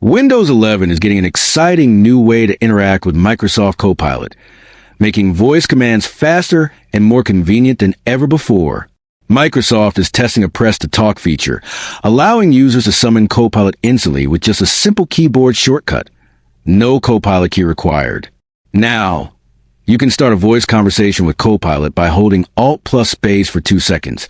Windows 11 is getting an exciting new way to interact with Microsoft Copilot, making voice commands faster and more convenient than ever before. Microsoft is testing a press-to-talk feature, allowing users to summon Copilot instantly with just a simple keyboard shortcut. No Copilot key required. Now, you can start a voice conversation with Copilot by holding Alt plus space for 2 seconds.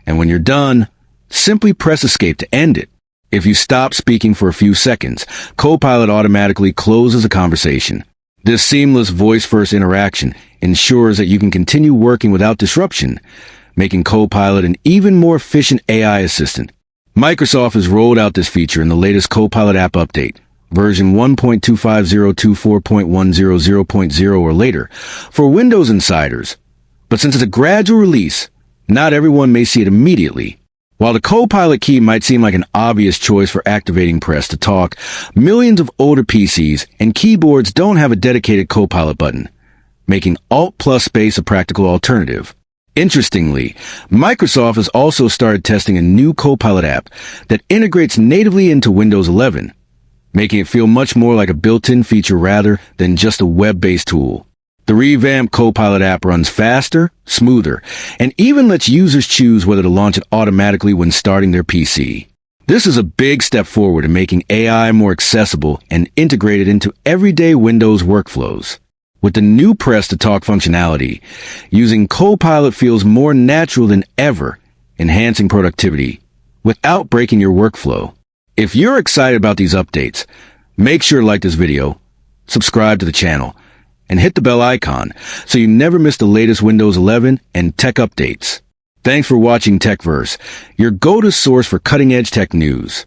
And when you're done, simply press Escape to end it. If you stop speaking for a few seconds, Copilot automatically closes a conversation. This seamless voice-first interaction ensures that you can continue working without disruption, making Copilot an even more efficient AI assistant. Microsoft has rolled out this feature in the latest Copilot app update, version 1.25024.100.0 or later, for Windows insiders. But since it's a gradual release, not everyone may see it immediately. While the Copilot key might seem like an obvious choice for activating press to talk, millions of older PCs and keyboards don't have a dedicated Copilot button, making Alt plus space a practical alternative. Interestingly, Microsoft has also started testing a new Copilot app that integrates natively into Windows 11, making it feel much more like a built-in feature rather than just a web-based tool. The revamped Copilot app runs faster, smoother, and even lets users choose whether to launch it automatically when starting their PC. This is a big step forward in making AI more accessible and integrated into everyday Windows workflows. With the new press-to-talk functionality, using Copilot feels more natural than ever, enhancing productivity without breaking your workflow. If you're excited about these updates, make sure to like this video, subscribe to the channel, and hit the bell icon so you never miss the latest Windows 11 and tech updates. Thanks for watching TechVerse, your go-to source for cutting-edge tech news.